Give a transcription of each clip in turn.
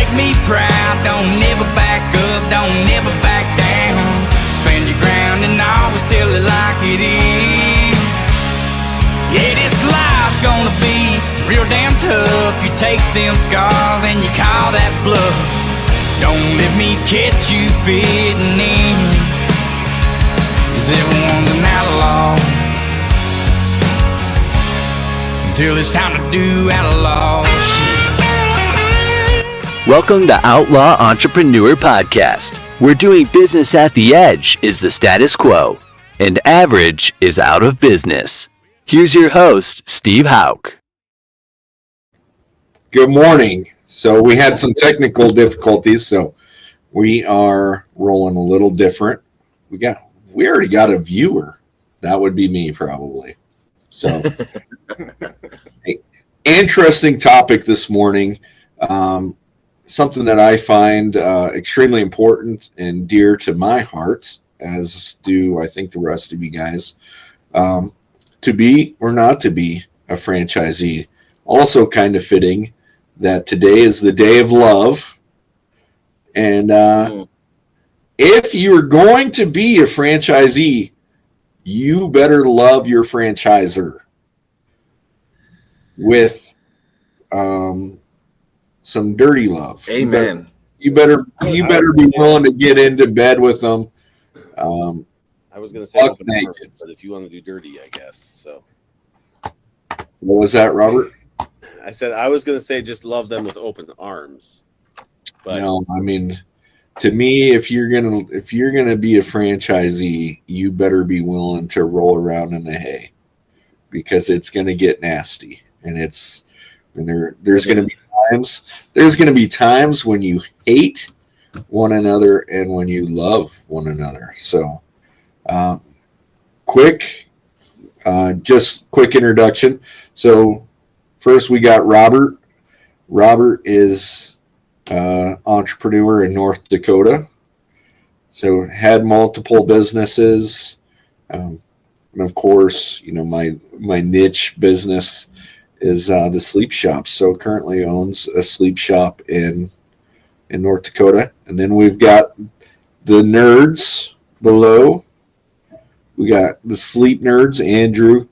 make me proud. Don't never back up, don't never back down. Stand your ground and always tell it like it is. Yeah, this life's gonna be real damn tough. You take them scars and you call that bluff. Don't let me catch you fitting in, 'cause everyone's an outlaw until it's time to do outlaw shit. Welcome to Outlaw Entrepreneur Podcast, where doing business at the edge is the status quo and average is out of business. Here's your host, Steve Hauk. Good morning. So we had some technical difficulties, so we are rolling a little different. We already got a viewer. That would be me probably. So interesting topic this morning. Something that I find extremely important and dear to my heart, as do I think the rest of you guys. To be or not to be a franchisee. Also kind of fitting that today is the day of love. And if you're going to be a franchisee, you better love your franchisor with some dirty love. Amen. You better be willing to get into bed with them. I was going to say open arms, but if you want to do dirty, I guess. So, what was that, Robert? I said I was going to say just love them with open arms. But no, I mean, to me, if you're gonna be a franchisee, you better be willing to roll around in the hay, because it's gonna get nasty, and there's gonna be times when you hate one another and when you love one another. So. Quick introduction. So first we got Robert. Robert is entrepreneur in North Dakota. So had multiple businesses. And of course, my niche business is the sleep shop. So currently owns a sleep shop in North Dakota. And then we've got the nerds below. We got the sleep nerds, Andrew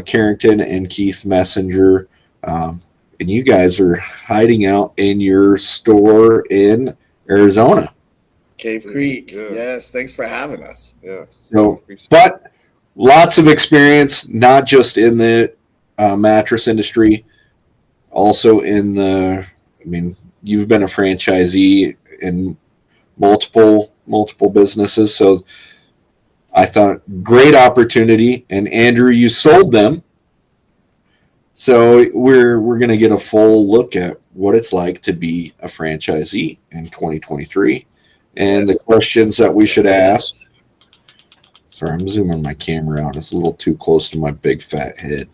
Carrington and Keith Messenger. And you guys are hiding out in your store in Arizona. Cave Creek. Yeah. Yes, thanks for having us. Yeah. So, but lots of experience, not just in the mattress industry, also you've been a franchisee in multiple businesses. So I thought great opportunity, and Andrew, you sold them. So we're going to get a full look at what it's like to be a franchisee in 2023 and the questions that we should ask. Sorry, I'm zooming my camera out. It's a little too close to my big fat head.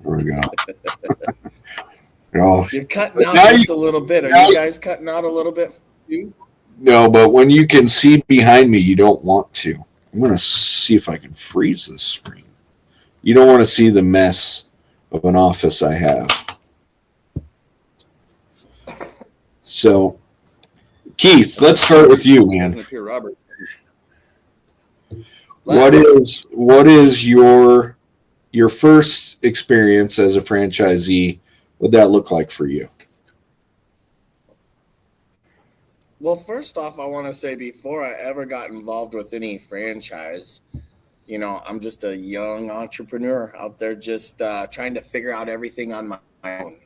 There we go. You're cutting out just a little bit. Are you guys cutting out a little bit too? No, but when you can see behind me, you don't want to. I'm going to see if I can freeze this screen. You don't want to see the mess of an office I have. So, Keith, let's start with you, man. What is your first experience as a franchisee? What'd that look like for you? Well, first off, I want to say before I ever got involved with any franchise, I'm just a young entrepreneur out there just trying to figure out everything on my own.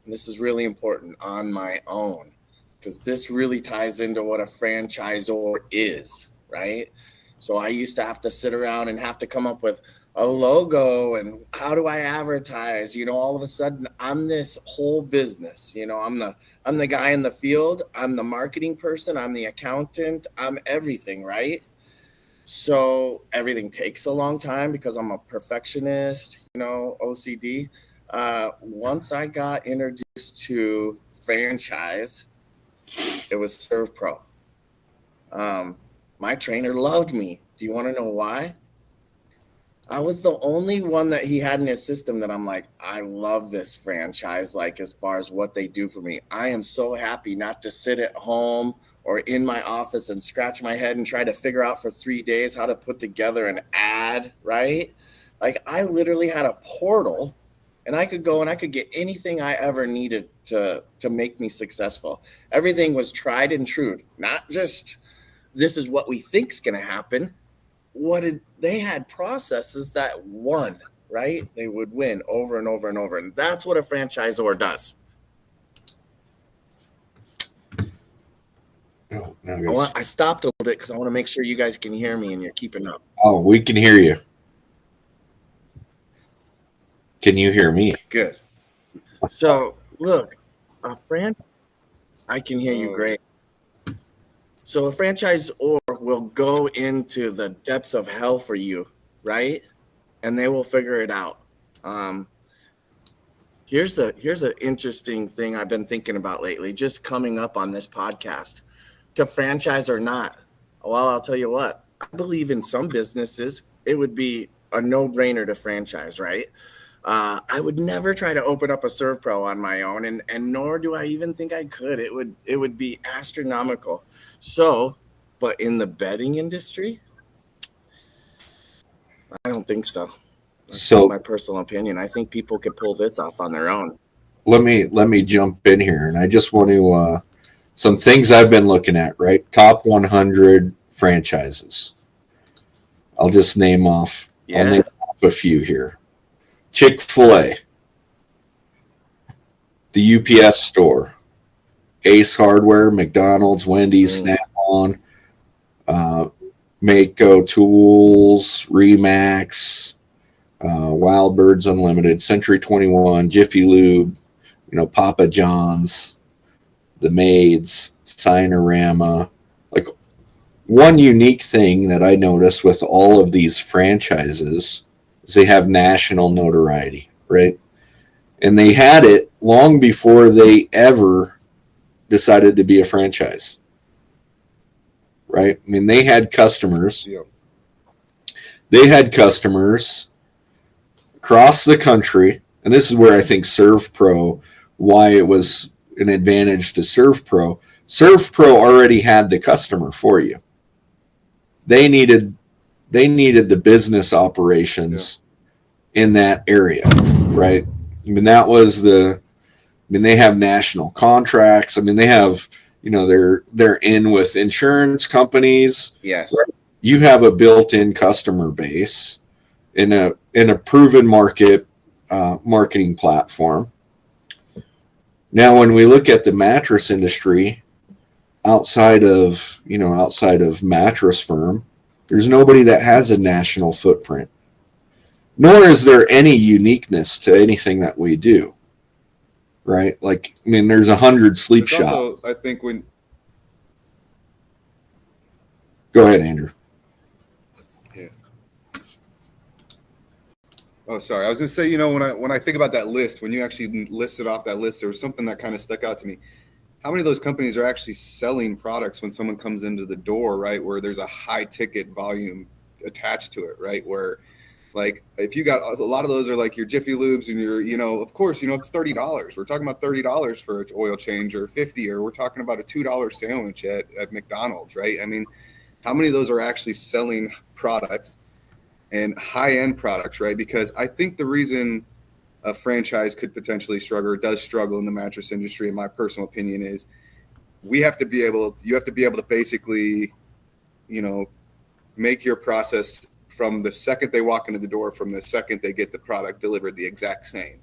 And this is really important, on my own, because this really ties into what a franchisor is, right? So I used to have to sit around and have to come up with a logo and how do I advertise? All of a sudden I'm this whole business. I'm the guy in the field. I'm the marketing person. I'm the accountant. I'm everything, right? So everything takes a long time because I'm a perfectionist, OCD. Once I got introduced to franchise, it was Serve Pro. My trainer loved me. Do you want to know why? I was the only one that he had in his system that I'm like, I love this franchise. Like, as far as what they do for me, I am so happy not to sit at home or in my office and scratch my head and try to figure out for 3 days how to put together an ad, right? Like, I literally had a portal and I could go and I could get anything I ever needed to make me successful. Everything was tried and true, not just this is what we think's going to happen. They had processes that won, right? They would win over and over and over. And that's what a franchisor does. Oh, I stopped a little bit because I want to make sure you guys can hear me and you're keeping up. Oh, we can hear you. Can you hear me? Good. So look, I can hear you great. So a franchisor will go into the depths of hell for you, right? And they will figure it out. Here's an interesting thing I've been thinking about lately, just coming up on this podcast. To franchise or not, well, I'll tell you what. I believe in some businesses it would be a no-brainer to franchise, right? I would never try to open up a Serve Pro on my own, and nor do I even think I could. It would be astronomical. So, but in the bedding industry, I don't think so. That's just my personal opinion. I think people could pull this off on their own. Let me jump in here, and I just want to some things I've been looking at. Right, top 100 franchises. I'll just name off. Yeah. I'll name off a few here. Chick-fil-A, the UPS store, Ace Hardware, McDonald's, Wendy's, Snap-on, Mako Tools, Remax, Wild Birds Unlimited, Century 21, Jiffy Lube, Papa John's, the Maids, Sinorama. Like, one unique thing that I noticed with all of these franchises is they have national notoriety, right? And they had it long before they ever decided to be a franchise, right? I mean, they had customers. Yeah. They had customers across the country, and this is where I think Serve Pro, why it was an advantage to Serve Pro. Serve Pro already had the customer for you. They needed the business operations in that area, right? I mean, they have national contracts. I mean, they have, they're in with insurance companies. Yes. Right? You have a built-in customer base in a proven marketing platform. Now, when we look at the mattress industry, outside of Mattress Firm, there's nobody that has a national footprint. Nor is there any uniqueness to anything that we do, right? Like, I mean, there's 100 sleep shops. Also, I think when. Go ahead, Andrew. Yeah. Oh, sorry. I was going to say, when I think about that list, when you actually listed off that list, there was something that kind of stuck out to me. How many of those companies are actually selling products when someone comes into the door, right? Where there's a high ticket volume attached to it, right? Where, like, if you got a lot of those are like your Jiffy Lubes and your, of course, it's $30. We're talking about $30 for an oil change, or $50, or we're talking about a $2 sandwich at McDonald's, right? I mean, how many of those are actually selling products and high-end products, right? Because I think the reason a franchise could potentially struggle, or does struggle in the mattress industry, in my personal opinion, is you have to be able to basically, make your process from the second they walk into the door, from the second they get the product delivered, the exact same.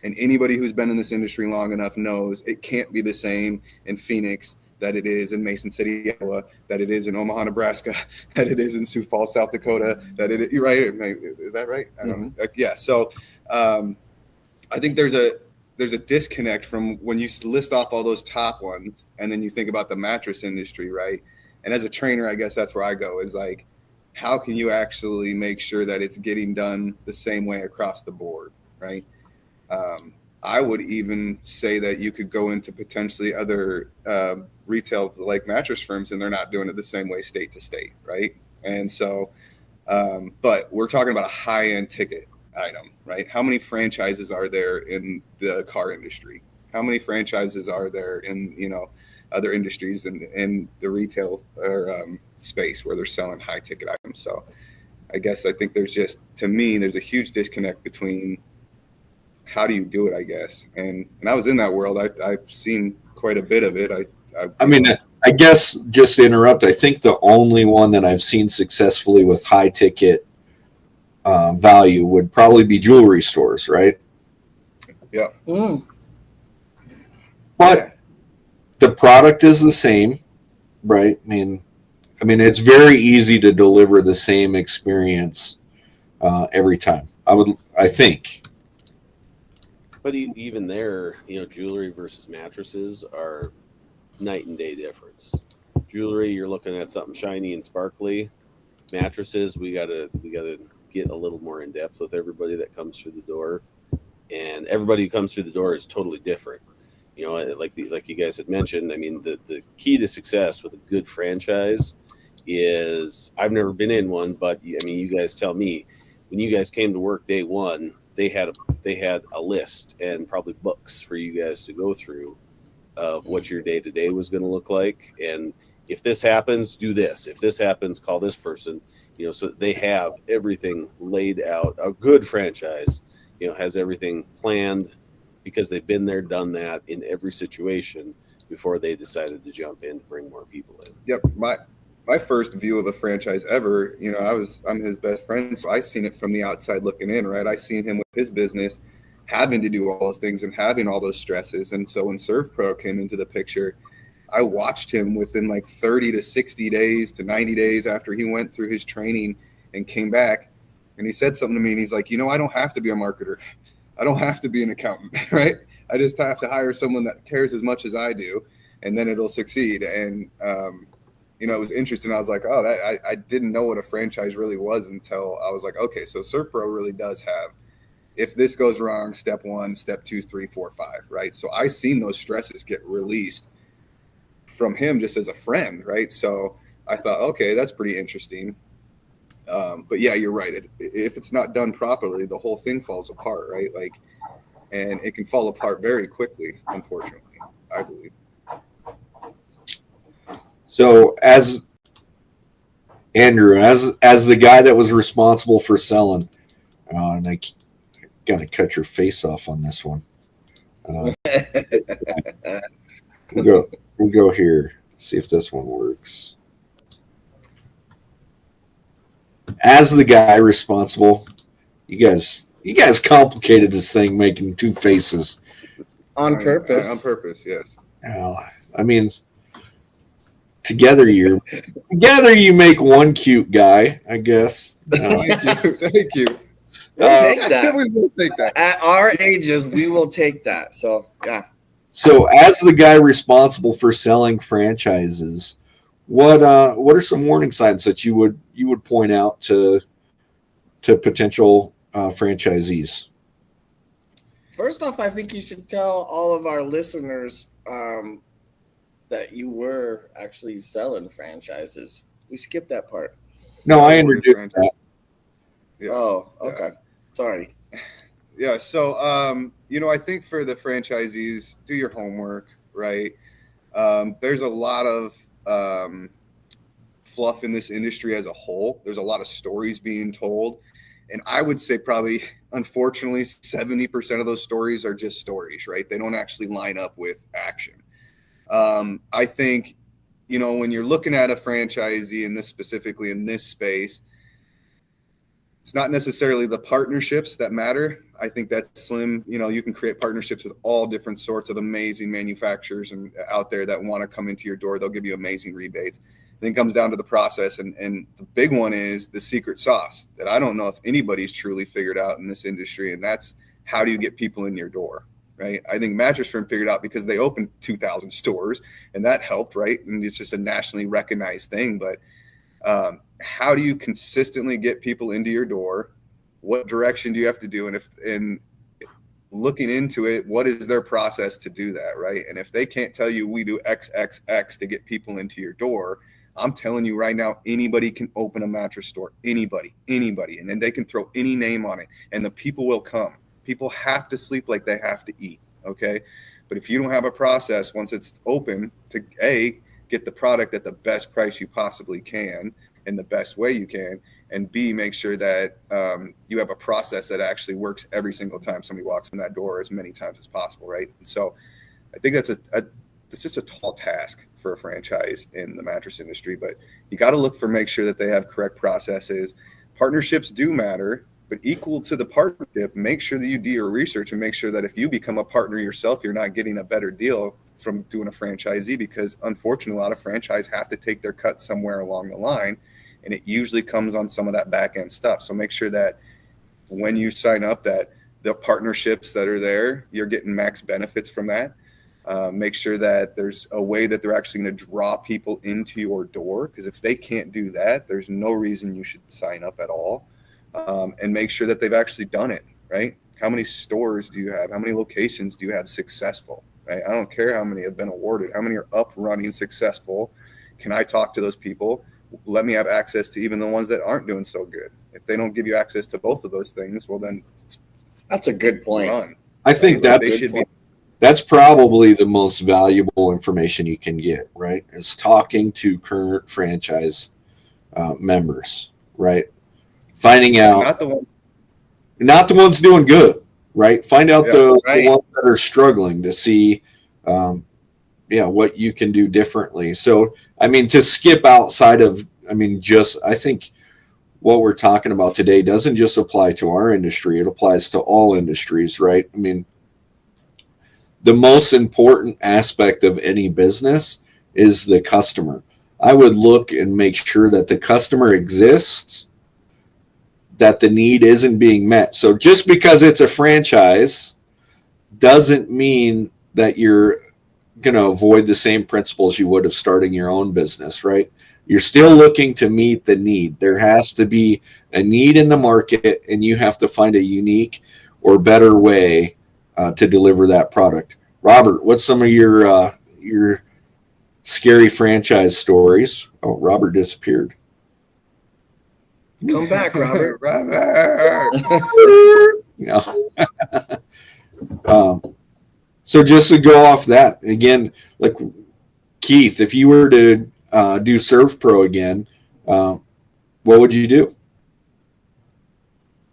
And anybody who's been in this industry long enough knows it can't be the same in Phoenix that it is in Mason City, Iowa, that it is in Omaha, Nebraska, that it is in Sioux Falls, South Dakota, that it is, you're right. Is that right? I don't know. Yeah. So I think there's a disconnect from when you list off all those top ones and then you think about the mattress industry, right? And as a trainer, I guess that's where I go, is like, how can you actually make sure that it's getting done the same way across the board, right? I would even say that you could go into potentially other retail like Mattress Firms, and they're not doing it the same way state to state, right? And so But we're talking about a high-end ticket item, right? How many franchises are there in the car industry? How many franchises are there in, other industries in the retail or space where they're selling high-ticket items? So I think to me, there's a huge disconnect between how do you do it, I guess. And I was in that world. I've seen quite a bit of it. I guess just to interrupt, I think the only one that I've seen successfully with high ticket value would probably be jewelry stores, right? Yeah. But the product is the same, right? I mean, it's very easy to deliver the same experience every time. I think. But even there, jewelry versus mattresses are night and day difference. Jewelry, you're looking at something shiny and sparkly. Mattresses, we gotta get a little more in depth with everybody that comes through the door, and everybody who comes through the door is totally different. Like you guys had mentioned. I mean, the key to success with a good franchise is, I've never been in one, but I mean, you guys tell me, when you guys came to work day one, they had a list and probably books for you guys to go through of what your day to day was going to look like, and if this happens, do this. If this happens, call this person. So they have everything laid out. A good franchise, has everything planned because they've been there, done that in every situation before they decided to jump in to bring more people in. Yep. My first view of a franchise ever, I'm his best friend, so I seen it from the outside looking in, right? I seen him with his business having to do all those things and having all those stresses. And so when ServPro came into the picture, I watched him within like 30 to 60 days to 90 days after he went through his training and came back. And he said something to me, and he's like, I don't have to be a marketer. I don't have to be an accountant, right? I just have to hire someone that cares as much as I do, and then it'll succeed. And, it was interesting. I was like, I didn't know what a franchise really was until I was like, okay, so ServPro really does have, if this goes wrong, step 1, step 2, 3, 4, 5, right? So I seen those stresses get released from him just as a friend, right? So I thought, okay, that's pretty interesting. But yeah, you're right. If it's not done properly, the whole thing falls apart, right? And it can fall apart very quickly, unfortunately, I believe. So as Andrew, as the guy that was responsible for selling, and I got to cut your face off on this one. We'll go here. See if this one works. As the guy responsible, you guys complicated this thing, making two faces on purpose. On purpose, yes. I mean, together you make one cute guy, I guess. Thank you. We'll take that. We will take that. At our ages, we will take that. So yeah. So as the guy responsible for selling franchises, what are some warning signs that you would point out to potential franchisees? First off, I think you should tell all of our listeners that you were actually selling franchises. We skipped that part. No, I introduced that. Yeah. Oh, okay. Yeah. Sorry. Yeah. So, I think for the franchisees, do your homework, right? There's a lot of fluff in this industry as a whole. There's a lot of stories being told. And I would say probably, unfortunately, 70% of those stories are just stories, right? They don't actually line up with action. I think, when you're looking at a franchisee, and this specifically in this space, it's not necessarily the partnerships that matter. I think that's slim. You can create partnerships with all different sorts of amazing manufacturers and out there that want to come into your door. They'll give you amazing rebates. Then it comes down to the process. And the big one is the secret sauce that I don't know if anybody's truly figured out in this industry. And that's, how do you get people in your door, right? I think Mattress Firm figured out because they opened 2,000 stores, and that helped, right? And it's just a nationally recognized thing. But how do you consistently get people into your door? What direction do you have to do? And looking into it, what is their process to do that, right? And if they can't tell you we do XXX to get people into your door, I'm telling you right now, anybody can open a mattress store. Anybody. And then they can throw any name on it and the people will come. People have to sleep like they have to eat. Okay. But if you don't have a process once it's open to get the product at the best price you possibly can in the best way you can, and B, make sure that you have a process that actually works every single time somebody walks in that door as many times as possible, right? And so I think that's it's just a tall task for a franchise in the mattress industry, but you got to make sure that they have correct processes. Partnerships do matter, but equal to the partnership, make sure that you do your research and make sure that if you become a partner yourself, you're not getting a better deal from doing a franchisee, because unfortunately, a lot of franchise have to take their cut somewhere along the line. And it usually comes on some of that back end stuff. So make sure that when you sign up, that the partnerships that are there, you're getting max benefits from that. Make sure that there's a way that they're actually going to draw people into your door, because if they can't do that, there's no reason you should sign up at all. And make sure that they've actually done it, right? How many stores do you have? How many locations do you have successful, right? I don't care how many have been awarded. How many are up, running, successful? Can I talk to those people? Let me have access to even the ones that aren't doing so good. If they don't give you access to both of those things, well, then that's a good point. Run. I think that's probably the most valuable information you can get, right? Is talking to current franchise members, right? Finding out not the ones doing good, right? Find out the ones that are struggling to see what you can do differently. So, I mean, to skip outside of, I think what we're talking about today doesn't just apply to our industry. It applies to all industries, right? I mean, the most important aspect of any business is the customer. I would look and make sure that the customer exists, that the need isn't being met. So just because it's a franchise doesn't mean that you're going to avoid the same principles you would of starting your own business, right? You're still looking to meet the need. There has to be a need in the market, and you have to find a unique or better way to deliver that product. Robert, what's some of your scary franchise stories? Oh, Robert disappeared. Come back, Robert. No. So just to go off that again, like Keith, if you were to do Serve Pro again, what would you do?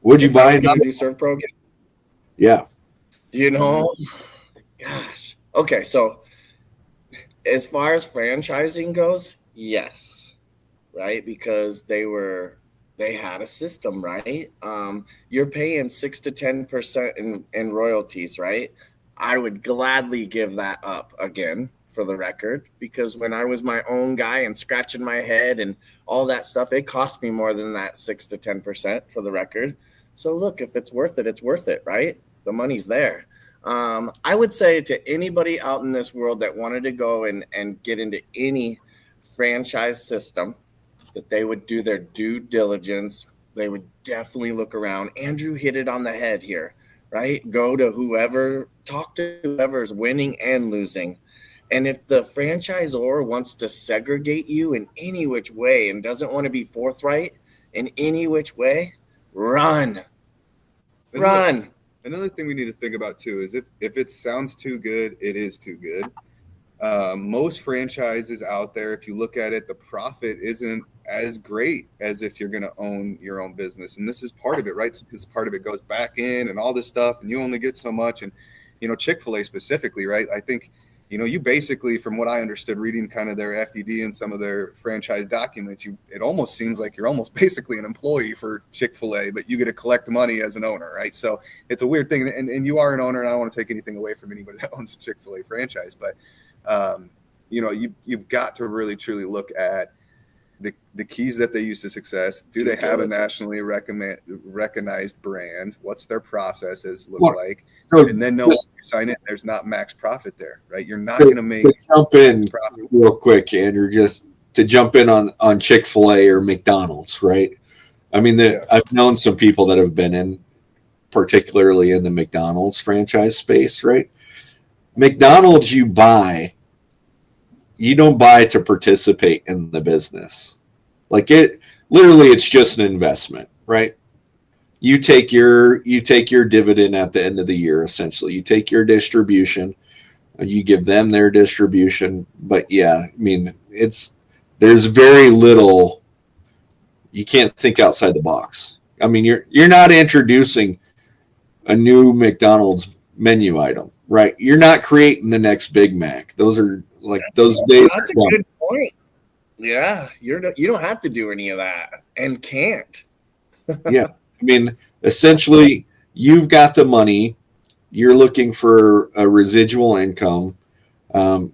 Would you buy it? Do Serve Pro again? Yeah. Gosh. Okay, so as far as franchising goes, yes, right? Because they had a system, right? You're paying 6 to 10% in royalties, right? I would gladly give that up again, for the record, because when I was my own guy and scratching my head and all that stuff, it cost me more than that 6 to 10%, for the record. So look, if it's worth it, it's worth it, right? The money's there. I would say to anybody out in this world that wanted to go and get into any franchise system, that they would do their due diligence. They would definitely look around. Andrew hit it on the head here, right? Go to whoever, talk to whoever's winning and losing. And if the franchisor wants to segregate you in any which way and doesn't want to be forthright in any which way, run. Run. Another thing we need to think about too is if it sounds too good, it is too good. Most franchises out there, if you look at it, the profit isn't as great as if you're going to own your own business. And this is part of it, right? Because part of it goes back in and all this stuff, and you only get so much. And, Chick-fil-A specifically, right? I think, you basically, from what I understood reading kind of their FDD and some of their franchise documents, it almost seems like you're almost basically an employee for Chick-fil-A, but you get to collect money as an owner, right? So it's a weird thing. And you are an owner, and I don't want to take anything away from anybody that owns a Chick-fil-A franchise, but you've got to really truly look at the keys that they use to success. Do they have a nationally recognized brand? What's their processes look like? And then when you sign it, there's not max profit there, right? You're not going to make jump in profit. Real quick, Andrew, just to jump in on Chick-fil-A or McDonald's, right? I mean, I've known some people that have been in, particularly in the McDonald's franchise space, right? McDonald's, you buy you don't buy to participate in the business. Like it literally, it's just an investment, right? You take your dividend at the end of the year. Essentially, you take your distribution, you give them their distribution. But yeah, I mean, there's very little. You can't think outside the box. I mean, you're not introducing a new McDonald's menu item, right? You're not creating the next Big Mac. Those are like those days. That's a good point. Yeah, you don't have to do any of that and can't. Yeah. I mean, essentially, you've got the money. You're looking for a residual income.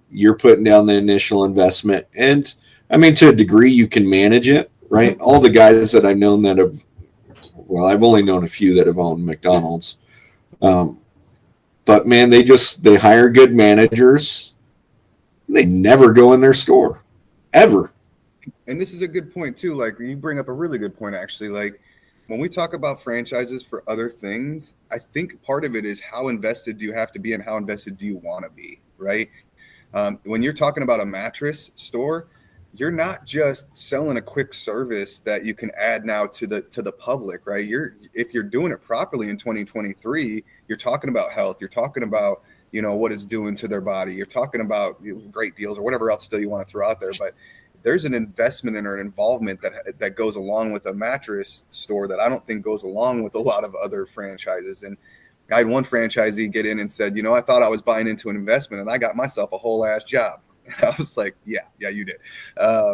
You're putting down the initial investment. And, I mean, to a degree, you can manage it, right? All the guys that I've known that have, well, I've only known a few that have owned McDonald's. But, man, they hire good managers. They never go in their store, ever. And this is a good point, too. Like, you bring up a really good point, actually. Like, when we talk about franchises for other things, I think part of it is how invested do you have to be and how invested do you want to be, right? When you're talking about a mattress store, you're not just selling a quick service that you can add now to the public, right? If you're doing it properly in 2023, you're talking about health, you're talking about, what it's doing to their body, you're talking about great deals or whatever else still you want to throw out there, but there's an investment or an involvement that goes along with a mattress store that I don't think goes along with a lot of other franchises. And I had one franchisee get in and said, I thought I was buying into an investment and I got myself a whole ass job. I was like, yeah, you did.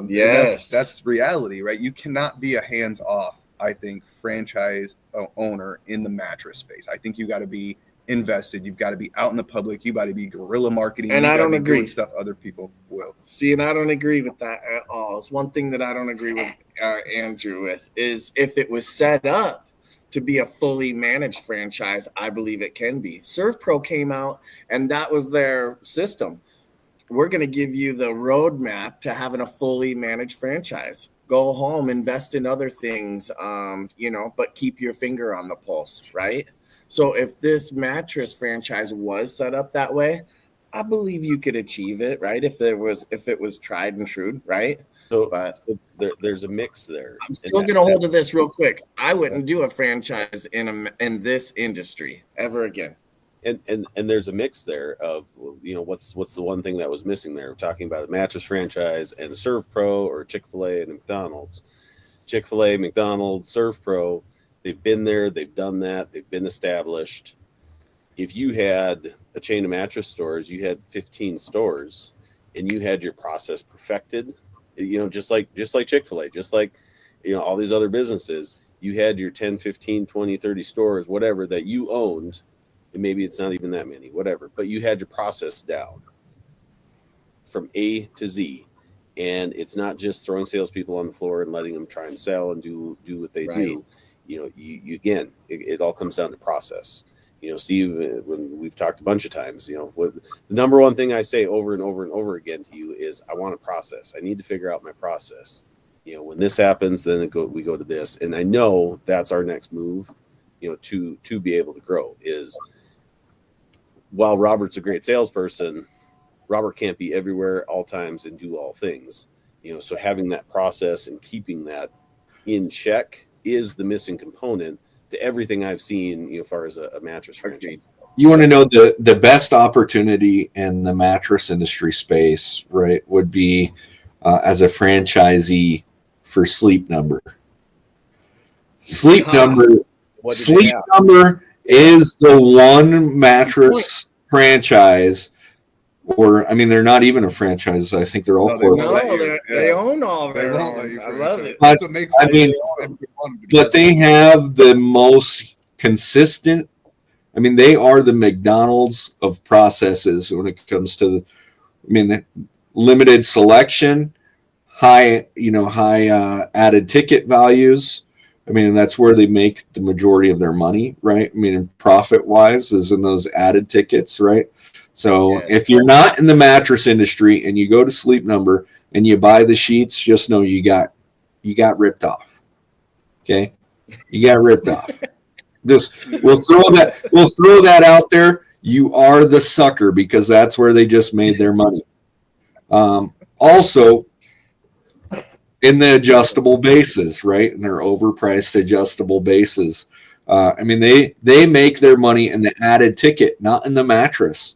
Yes. That's reality, right? You cannot be a hands-off, I think, franchise owner in the mattress space. I think you got to be invested. You've got to be out in the public. You got to be guerrilla marketing. And I don't agree. Doing stuff other people will. See, and I don't agree with that at all. It's one thing that I don't agree with Andrew with is if it was set up to be a fully managed franchise, I believe it can be. ServPro came out and that was their system. We're going to give you the roadmap to having a fully managed franchise. Go home, invest in other things, but keep your finger on the pulse, right? So if this mattress franchise was set up that way, I believe you could achieve it, right? If it was tried and true, right? So there's a mix there. I'm still going to hold to this real quick. I wouldn't do a franchise in this industry ever again. And there's a mix there of, what's the one thing that was missing there? We're talking about a mattress franchise and a ServPro or Chick-fil-A and McDonald's. Chick-fil-A, McDonald's, ServPro, they've been there, they've done that, they've been established. If you had a chain of mattress stores, you had 15 stores and you had your process perfected, just like Chick-fil-A, just like, all these other businesses, you had your 10, 15, 20, 30 stores, whatever that you owned. And maybe it's not even that many, whatever, but you had your process down from A to Z. And it's not just throwing salespeople on the floor and letting them try and sell and do what they do. You again, it all comes down to process. Steve, when we've talked a bunch of times, what the number one thing I say over and over and over again to you is I want a process. I need to figure out my process. When this happens, then we go to this. And I know that's our next move, to be able to grow is while Robert's a great salesperson, Robert can't be everywhere all times and do all things. So having that process and keeping that in check is the missing component to everything I've seen, as far as a mattress franchise. You want to know the best opportunity in the mattress industry space, right, would be as a franchisee for Sleep Number. Sleep Number is the one mattress franchise, or they're not even a franchise. I think they're all corporate. They own all their own. I love it. But, but they have the most consistent. They are the McDonald's of processes when it comes to, limited selection, high added ticket values. That's where they make the majority of their money, right? Profit wise is in those added tickets, right? So if you're not in the mattress industry and you go to Sleep Number and you buy the sheets, just know you got ripped off. Okay? You got ripped off. We'll throw that out there. You are the sucker because that's where they just made their money. Also, in the adjustable bases, right? And they're overpriced adjustable bases. I mean, they make their money in the added ticket, not in the mattress.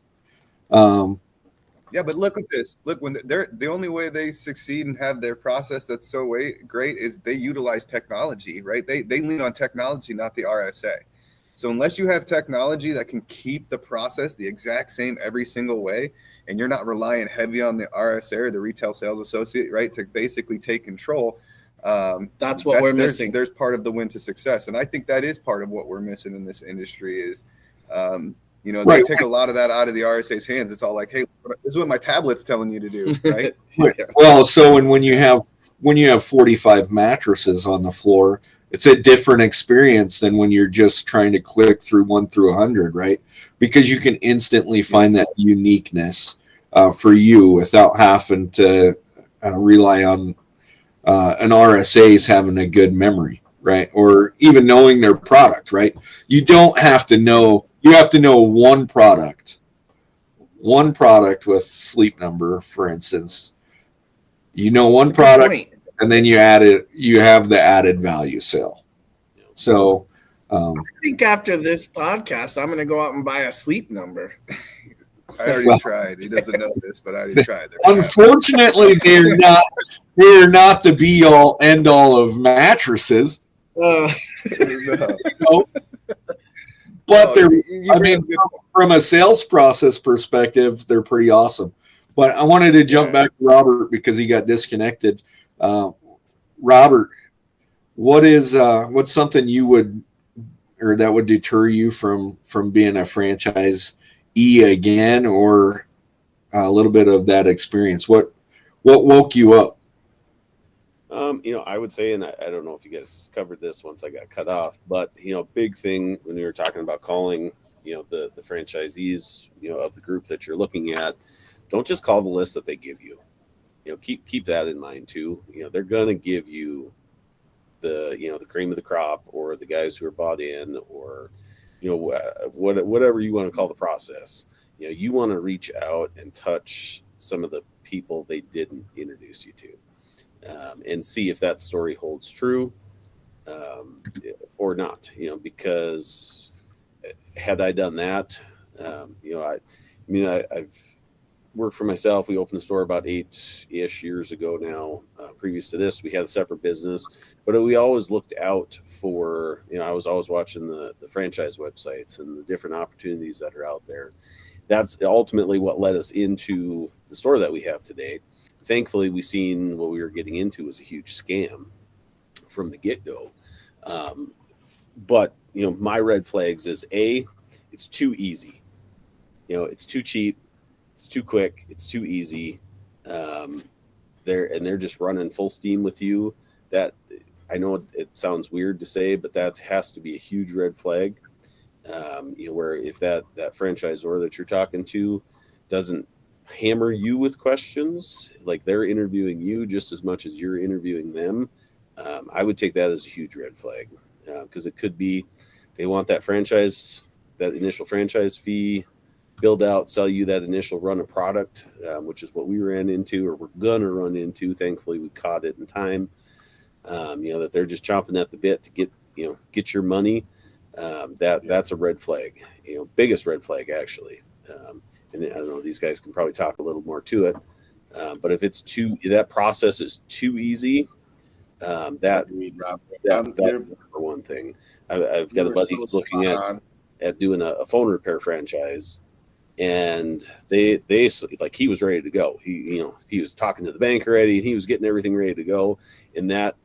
Yeah, but look at this. Look, when they're the only way they succeed and have their process that's so great is they utilize technology, right? They lean on technology, not the RSA. So unless you have technology that can keep the process the exact same every single way, and you're not relying heavy on the RSA or the retail sales associate, right, to basically take control, that's what we're missing. There's part of the win to success, and I think that is part of what we're missing in this industry is. They take a lot of that out of the RSA's hands. It's all like, hey, this is what my tablet's telling you to do, right? Right. Well, so when you have 45 mattresses on the floor, it's a different experience than when you're just trying to click through 1 through 100, right? Because you can instantly find that uniqueness for you without having to rely on an RSA's having a good memory, right? Or even knowing their product, right? You don't have to know. You have to know one product with Sleep Number, for instance. You know one product, and then you have the added value sale. So I think after this podcast, I'm going to go out and buy a Sleep Number. I already tried. He doesn't know this, but I already tried. Unfortunately, they're not the be all end all of mattresses. No. But from a sales process perspective, they're pretty awesome. But I wanted to jump back to Robert because he got disconnected. Robert, what's something you would, or that would deter you from being a franchisee again, or a little bit of that experience? What woke you up? I would say, and I don't know if you guys covered this once I got cut off, but big thing when you were talking about calling, the franchisees, of the group that you're looking at, don't just call the list that they give you. Keep that in mind too. They're gonna give you the cream of the crop, or the guys who are bought in, or whatever you want to call the process. You want to reach out and touch some of the people they didn't introduce you to. And see if that story holds true or not, because had I done that, I've worked for myself. We opened the store about 8-ish years ago now. Previous to this, we had a separate business, but we always looked out for, I was always watching the franchise websites and the different opportunities that are out there. That's ultimately what led us into the store that we have today. Thankfully, we seen what we were getting into was a huge scam from the get-go. But my red flags is it's too easy. It's too cheap, it's too quick, it's too easy. They're just running full steam with you. That, I know it sounds weird to say, but that has to be a huge red flag. Where if that franchisor that you're talking to doesn't hammer you with questions, like they're interviewing you just as much as you're interviewing them, I would take that as a huge red flag, because it could be they want that initial franchise fee, build out, sell you that initial run of product, which is what we ran into, or we're gonna run into. Thankfully, we caught it in time. That they're just chomping at the bit to get your money. That's a red flag, biggest red flag actually. And I don't know, these guys can probably talk a little more to it. But if that process is too easy, that's the number one thing. I've got a buddy who's looking at doing a phone repair franchise, and they like, he was ready to go. He was talking to the bank already, and he was getting everything ready to go. And that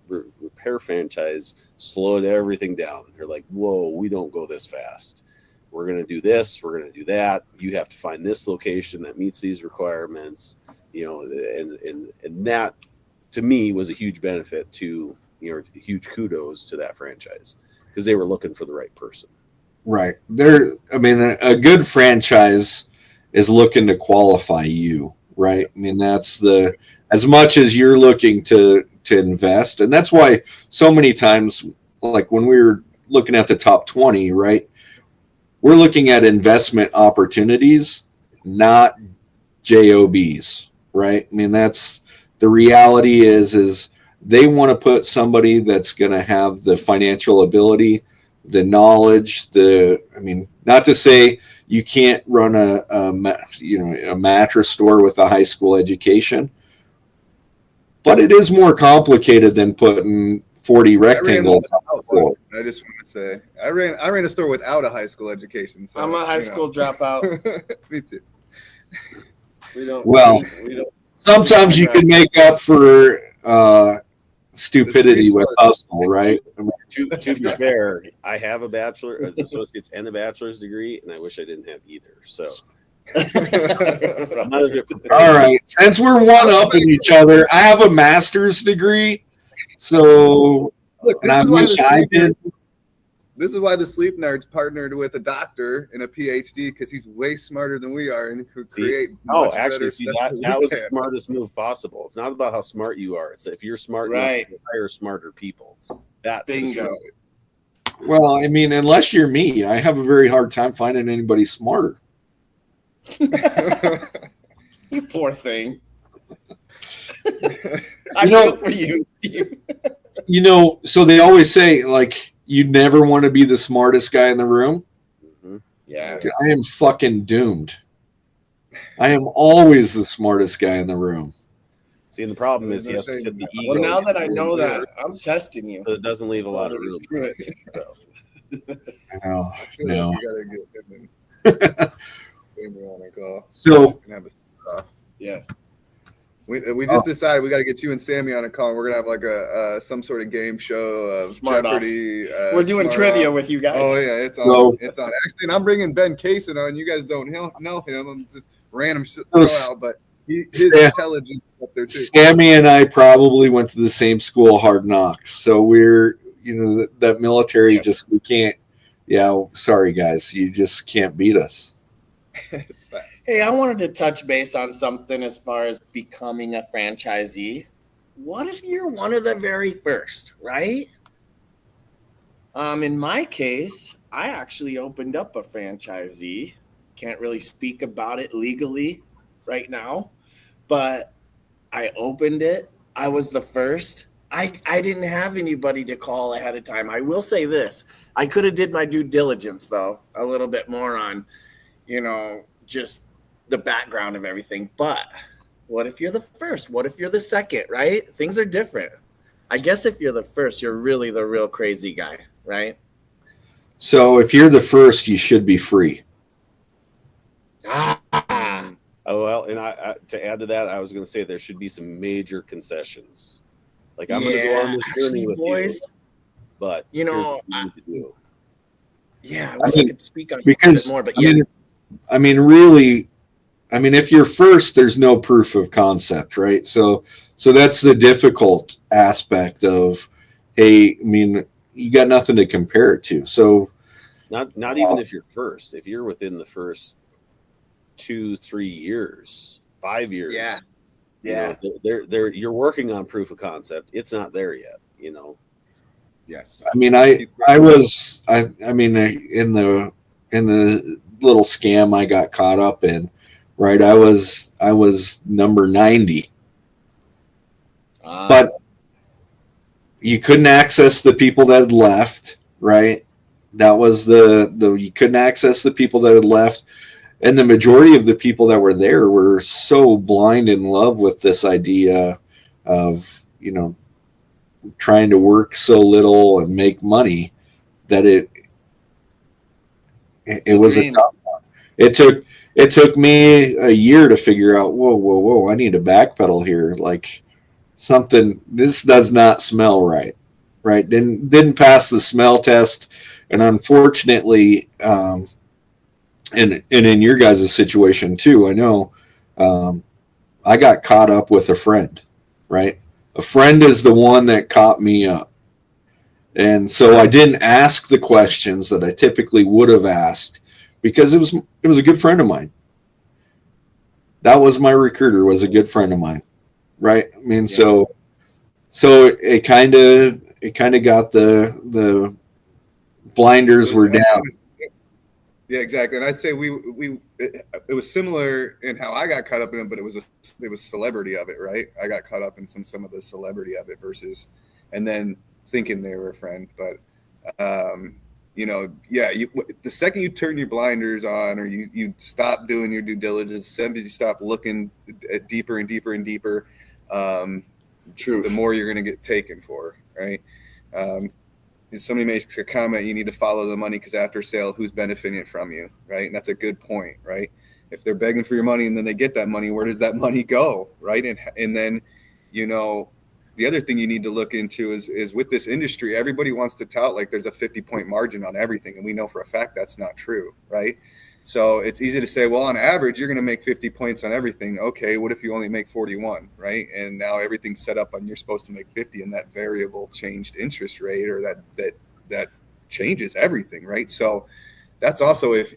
repair franchise slowed everything down. They're like, whoa, we don't go this fast. We're going to do this, we're going to do that. You have to find this location that meets these requirements, and that to me was a huge benefit to, huge kudos to that franchise, because they were looking for the right person. Right. A good franchise is looking to qualify you, right? I mean, that's as much as you're looking to invest. And that's why so many times, like when we were looking at the top 20, right? We're looking at investment opportunities, not JOBs, right? I mean, that's the reality is they want to put somebody that's going to have the financial ability, the knowledge, I mean, not to say you can't run a mattress store with a high school education, but it is more complicated than putting 40 rectangles on the floor. I just want to say, I ran a store without a high school education. So, I'm a high school dropout. Me too. We don't. Well, we don't. sometimes you can make up for stupidity with hustle, right? To be fair, I have a bachelor, an associate's, and a bachelor's degree, and I wish I didn't have either. So, all right. Since we're one upping each other, I have a master's degree. So, look, and I wish I did. This is why the sleep nerds partnered with a doctor and a PhD, because he's way smarter than we are and could create. That was the smartest move possible. It's not about how smart you are. It's that if you're smart, right, you hire smarter people. That's bingo. Well, I mean, unless you're me, I have a very hard time finding anybody smarter. You poor thing. I feel for you, Steve. So they always say, like, you never want to be the smartest guy in the room. Mm-hmm. Yeah. Dude, I am fucking doomed. I am always the smartest guy in the room. See, and the problem is he has to fit the ego. Well, now that I know that, I'm testing you. So it doesn't leave a lot of room. No. You gotta get him on a call. So, yeah. We just decided we got to get you and Sammy on a call. We're gonna have like a some sort of game show of Smart Jeopardy. We're doing trivia with you guys. Oh yeah, it's on. It's on. Actually, and I'm bringing Ben Kaysen on. You guys don't know him. I'm just random throw out, but his intelligence is up there too. Sammy and I probably went to the same school, Hard Knocks. So we're that military just we can't. Yeah, sorry guys, you just can't beat us. It's fast. Hey, I wanted to touch base on something as far as becoming a franchisee. What if you're one of the very first, right? In my case, I actually opened up a franchisee. Can't really speak about it legally right now, but I opened it. I was the first. I didn't have anybody to call ahead of time. I will say this. I could have did my due diligence, though, a little bit more on, just the background of everything. But what if you're the first? What if you're the second, right? Things are different. I guess if you're the first, you're really the real crazy guy, right? So if you're the first, you should be free. Oh, well, and I to add to that, I was going to say there should be some major concessions. Like, I'm going to go on this journey with you, but here's what you need to do. Yeah, I wish I could speak on it a bit more, but really, if you're first, there's no proof of concept, right? So that's the difficult aspect of, hey, you got nothing to compare it to. So not even if you're first, if you're within the first 2-3 years, 5 years, you're working on proof of concept. It's not there yet, Yes. I mean, in the little scam I got caught up in, right? I was number 90, but you couldn't access the people that had left, right? That was you couldn't access the people that had left. And the majority of the people that were there were so blind in love with this idea of, trying to work so little and make money that it was a tough one. It took me a year to figure out, whoa, I need to backpedal here. Like this does not smell right. Didn't pass the smell test. And unfortunately, and in your guys' situation too, I know, I got caught up with a friend, right? A friend is the one that caught me up. And so I didn't ask the questions that I typically would have asked because it was a good friend of mine. That was my recruiter, was a good friend of mine. Right? So it kind of got the blinders were down. Yeah, exactly. And I'd say it was similar in how I got caught up in it, but it was celebrity of it, right? I got caught up in some of the celebrity of it versus, and then thinking they were a friend. But the second you turn your blinders on, or you stop doing your due diligence, sometimes you stop looking at deeper and deeper and deeper, the more you're going to get taken for, right? If somebody makes a comment, you need to follow the money because after sale, who's benefiting from you, right? And that's a good point, right? If they're begging for your money and then they get that money, where does that money go, right? And then, the other thing you need to look into is with this industry, everybody wants to tout like there's a 50-point margin on everything, and we know for a fact that's not true, right? So it's easy to say, well, on average, you're going to make 50 points on everything. Okay, what if you only make 41, right? And now everything's set up on you're supposed to make 50, and that variable changed interest rate, or that changes everything, right? So that's also if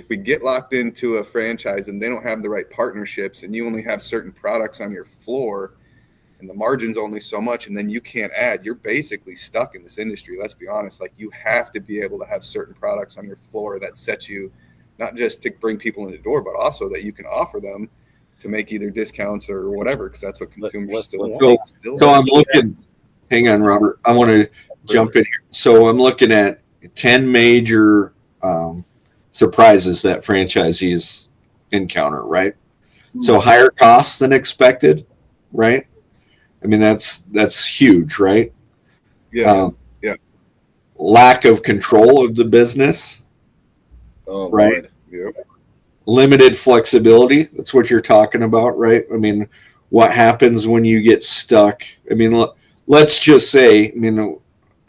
we get locked into a franchise and they don't have the right partnerships, and you only have certain products on your floor, and the margin's only so much, and then you can't add, you're basically stuck in this industry. Let's be honest. Like, you have to be able to have certain products on your floor that set you, not just to bring people in the door, but also that you can offer them to make either discounts or whatever, because that's what consumers still want. So I'm looking, hang on, Robert. I want to jump in here. So I'm looking at 10 major surprises that franchisees encounter, right? So higher costs than expected, right? I mean, that's huge, right? Yeah. Lack of control of the business. Oh, right. Yeah. Limited flexibility. That's what you're talking about, right? I mean, what happens when you get stuck? I mean, let's just say,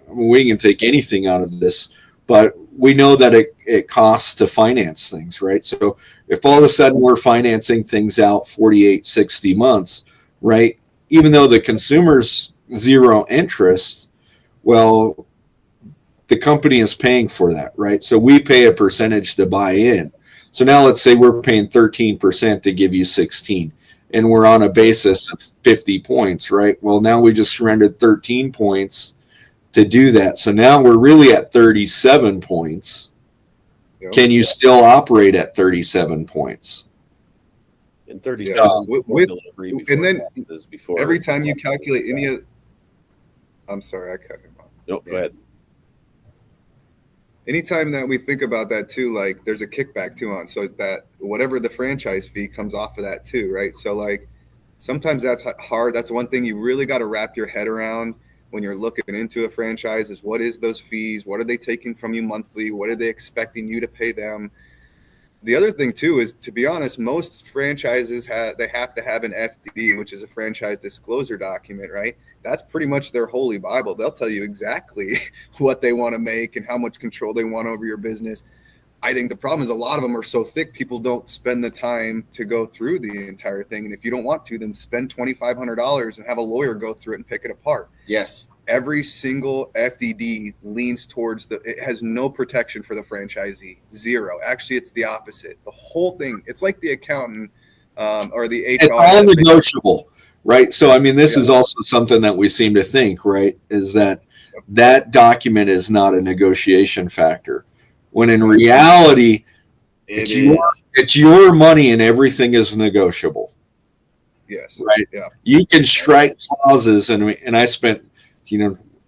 we can take anything out of this, but we know that it costs to finance things, right? So if all of a sudden we're financing things out 48, 60 months, right? Even though the consumer's zero interest, well, the company is paying for that, right? So we pay a percentage to buy in. So now let's say we're paying 13% to give you 16, and we're on a basis of 50 points, right? Well, now we just surrendered 13 points to do that. So now we're really at 37 points. Yep. Can you still operate at 37 points? And 37 with delivery and then before every time you calculate any of, I'm sorry, I cut him off. Nope, go ahead. Anytime that we think about that too, like there's a kickback too on, so that whatever the franchise fee comes off of that too, right? So like sometimes that's hard. That's one thing you really got to wrap your head around when you're looking into a franchise is what is those fees? What are they taking from you monthly? What are they expecting you to pay them? The other thing too is, to be honest, most franchises have to have an FDD, which is a franchise disclosure document, right? That's pretty much their holy Bible. They'll tell you exactly what they want to make and how much control they want over your business. I think the problem is a lot of them are so thick, people don't spend the time to go through the entire thing. And if you don't want to, then spend $2,500 and have a lawyer go through it and pick it apart. Yes. Every single FDD leans towards it has no protection for the franchisee. Zero. Actually, it's the opposite. The whole thing, it's like the accountant or the HR. It's all negotiable, right? So, I mean, this is also something that we seem to think, right, is that document is not a negotiation factor. When in reality, it's your money and everything is negotiable. Yes. Right. Yeah. You can strike clauses, and I spent,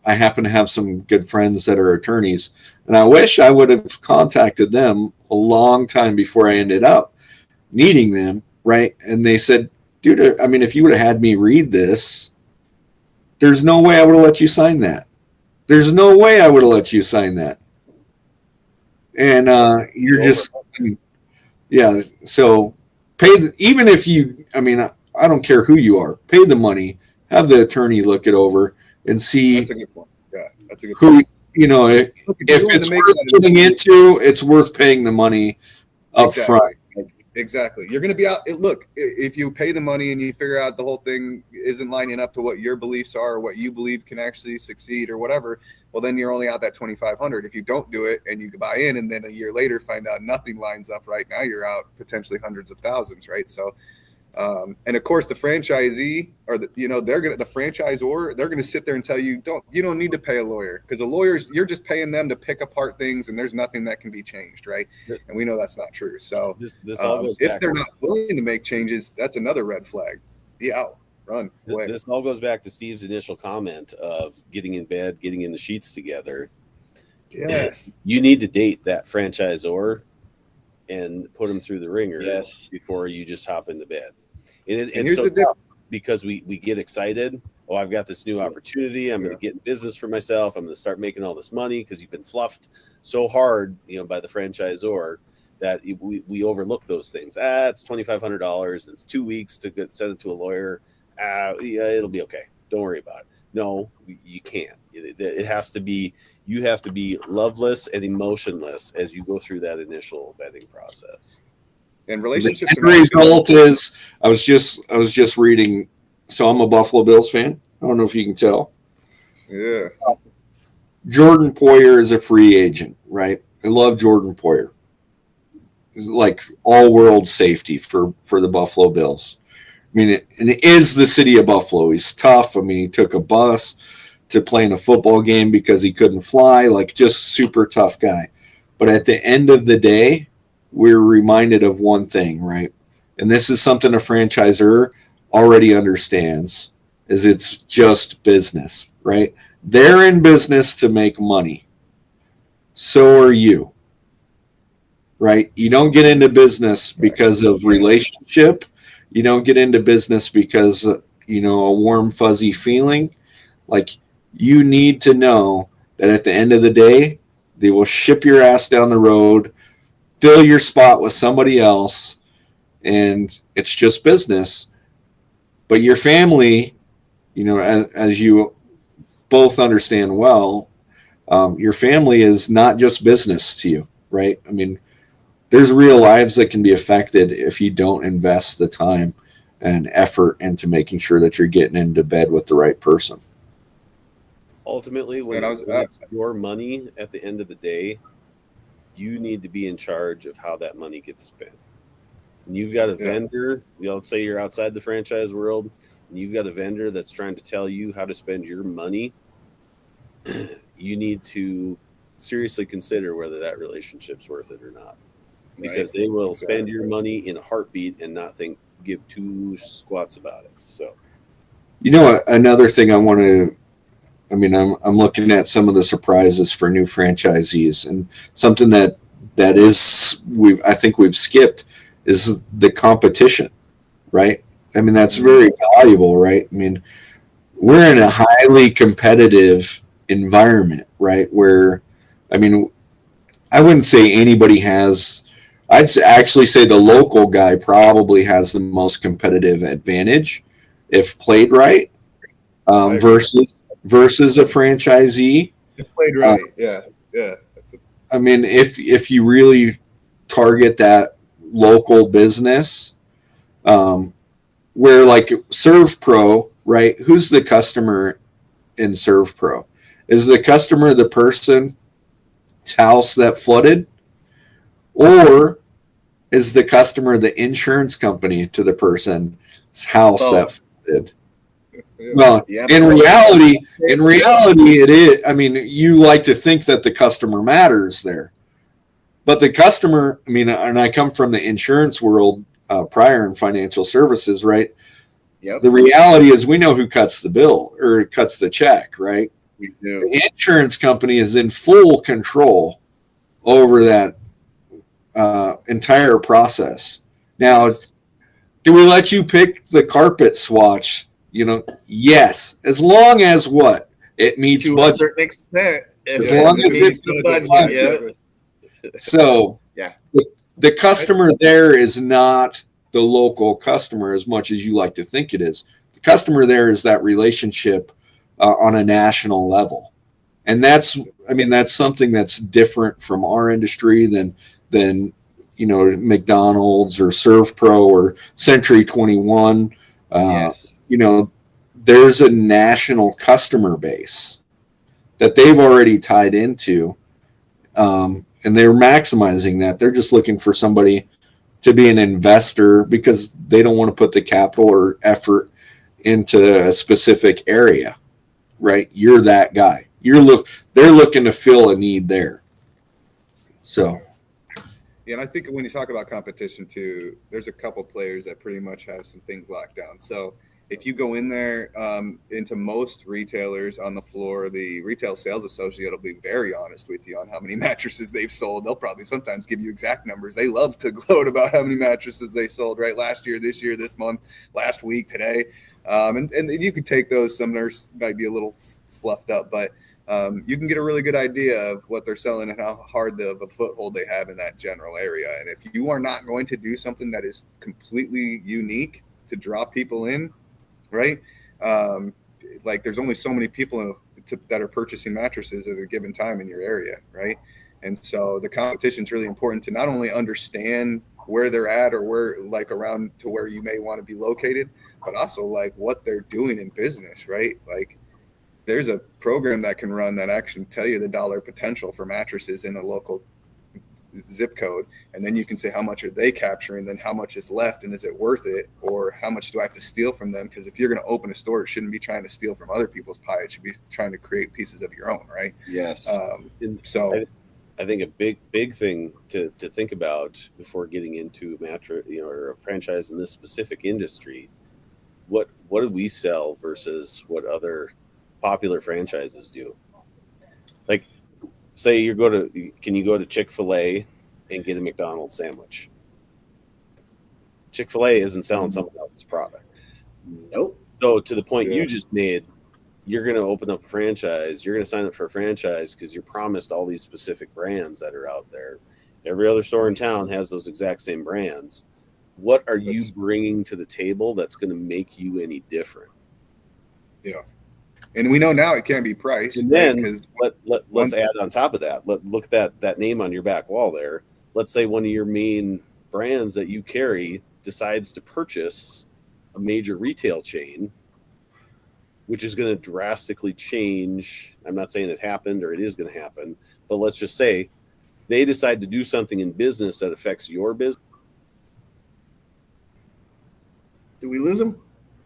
I happen to have some good friends that are attorneys, and I wish I would have contacted them a long time before I ended up needing them. Right. And they said, dude, I mean, if you would have had me read this, there's no way I would have let you sign that. There's no way I would have let you sign that. And you're just, yeah. So even if you, I don't care who you are, pay the money, have the attorney look it over and see. That's a good point. Yeah, that's a good who, point. If it's worth getting into, it's worth paying the money up front. Exactly. You're going to be out. Look, if you pay the money and you figure out the whole thing isn't lining up to what your beliefs are or what you believe can actually succeed or whatever, well, then you're only out that $2,500. If you don't do it and you buy in and then a year later find out nothing lines up right now, you're out potentially hundreds of thousands, right? So And of course, the franchisee or the franchisor, they're gonna sit there and tell you don't need to pay a lawyer, because you're just paying them to pick apart things, and there's nothing that can be changed, right? And we know that's not true. So this all goes if back they're not willing to make changes, that's another red flag. Be out, run away. This all goes back to Steve's initial comment of getting in bed, getting in the sheets together. Yes, you need to date that franchisor and put them through the ringer before you just hop into bed. And here's so the difference. Because we get excited. Oh, I've got this new opportunity. I'm going to get in business for myself. I'm going to start making all this money, because you've been fluffed so hard, by the franchisor, that we overlook those things. It's $2,500. It's 2 weeks to send it to a lawyer. Yeah, it'll be okay. Don't worry about it. No, you can't. It has to be. You have to be loveless and emotionless as you go through that initial vetting process. And relationships. The result is, I was just reading. So I'm a Buffalo Bills fan. I don't know if you can tell. Yeah. Jordan Poyer is a free agent, right? I love Jordan Poyer. He's like all-world safety for the Buffalo Bills. I mean, it is the city of Buffalo. He's tough. I mean, he took a bus to play in a football game because he couldn't fly. Like, just super tough guy. But at the end of the day, we're reminded of one thing, right? And this is something a franchisor already understands, is it's just business, right? They're in business to make money. So are you, right? You don't get into business because of relationship. You don't get into business because, a warm, fuzzy feeling. Like, you need to know that at the end of the day, they will ship your ass down the road, fill your spot with somebody else, and it's just business. But your family, as you both understand well, your family is not just business to you, right? I mean, there's real lives that can be affected if you don't invest the time and effort into making sure that you're getting into bed with the right person. Ultimately, when it's your money at the end of the day, you need to be in charge of how that money gets spent. And you've got a vendor, let's say you're outside the franchise world, and you've got a vendor that's trying to tell you how to spend your money. You need to seriously consider whether that relationship's worth it or not. Because they will spend your money in a heartbeat and not give two squats about it. So, another thing I'm looking at some of the surprises for new franchisees, and something that I think we've skipped is the competition, right? I mean, that's very valuable, right? I mean, we're in a highly competitive environment, right? Where, I wouldn't say anybody has. I'd actually say the local guy probably has the most competitive advantage if played right, versus a franchisee. If played right, yeah. I mean, if you really target that local business, where like Serve Pro, right? Who's the customer in Serve Pro? Is the customer the person's house that flooded? Or is the customer the insurance company to the person's house that flooded? Well, in reality, it is. I mean, you like to think that the customer matters there, but the customer. I mean, and I come from the insurance world prior in financial services, right? Yep. The reality is, we know who cuts the bill or cuts the check, right? We do. The insurance company is in full control over that entire process. Now, do we let you pick the carpet swatch? Yes, as long as it meets to budget. a certain extent. As long as it meets the budget. So, the customer there is not the local customer as much as you like to think it is. The customer there is that relationship on a national level, and that's something that's different from our industry than McDonald's or Serve Pro or Century 21. Yes. There's a national customer base that they've already tied into, and they're maximizing that. They're just looking for somebody to be an investor because they don't want to put the capital or effort into a specific area, right? You're that guy. They're looking to fill a need there. So, yeah, and I think when you talk about competition too, there's a couple players that pretty much have some things locked down. So if you go in there into most retailers on the floor, the retail sales associate will be very honest with you on how many mattresses they've sold. They'll probably sometimes give you exact numbers. They love to gloat about how many mattresses they sold, right? Last year, this month, last week, today. And you can take those. Some might be a little fluffed up, but you can get a really good idea of what they're selling and how hard of a foothold they have in that general area. And if you are not going to do something that is completely unique to draw people in, right? Like there's only so many people that are purchasing mattresses at a given time in your area, right? And so the competition is really important to not only understand where they're at or where like around to where you may want to be located, but also like what they're doing in business, right? Like there's a program that can run that actually tell you the dollar potential for mattresses in a local zip code, and then you can say how much are they capturing, then how much is left, and is it worth it, or how much do I have to steal from them? Because if you're going to open a store, it shouldn't be trying to steal from other people's pie. It should be trying to create pieces of your own, right? Yes. So I think a big thing to think about before getting into mattress, or a franchise in this specific industry, what do we sell versus what other popular franchises do? Like, say can you go to Chick-fil-A and get a McDonald's sandwich? Chick-fil-A isn't selling someone else's product. Nope. So to the point you just made, you're going to open up a franchise. You're going to sign up for a franchise because you're promised all these specific brands that are out there. Every other store in town has those exact same brands. What are you bringing to the table that's going to make you any different? Yeah. And we know now it can't be priced. And then right? let's add on top of that. Look at that name on your back wall there. Let's say one of your main brands that you carry decides to purchase a major retail chain, which is going to drastically change. I'm not saying it happened or it is going to happen, but let's just say they decide to do something in business that affects your business. Did we lose him?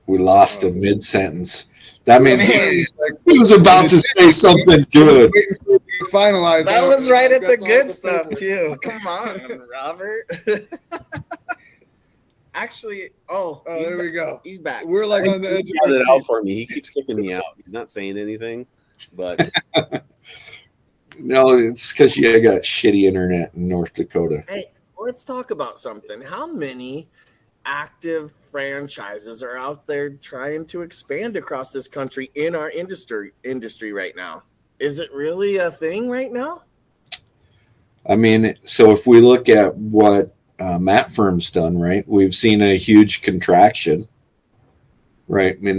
We lost him mid-sentence. That means he was about to say something good. Finalize. That was right at the good stuff, too. Come on, Robert. Actually, there we go. He's back. We're like on the edge of it out for me. He keeps kicking me out. He's not saying anything, but no, it's because you got shitty internet in North Dakota. Hey, let's talk about something. How many active franchises are out there trying to expand across this country in our industry right now? Is it really a thing right now? I mean, so if we look at what Mat Firm's done, right, we've seen a huge contraction, right? I mean,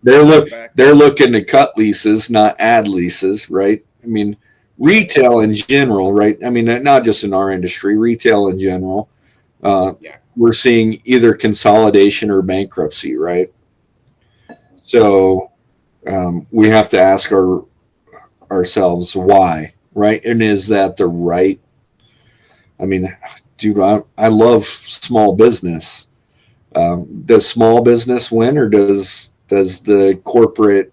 they're looking to cut leases, not add leases, right? I mean, retail in general, right? I mean, not just in our industry, retail in general. We're seeing either consolidation or bankruptcy, right? So we have to ask ourselves why, right? And is that the right? I mean, dude, I love small business. Does small business win, or does the corporate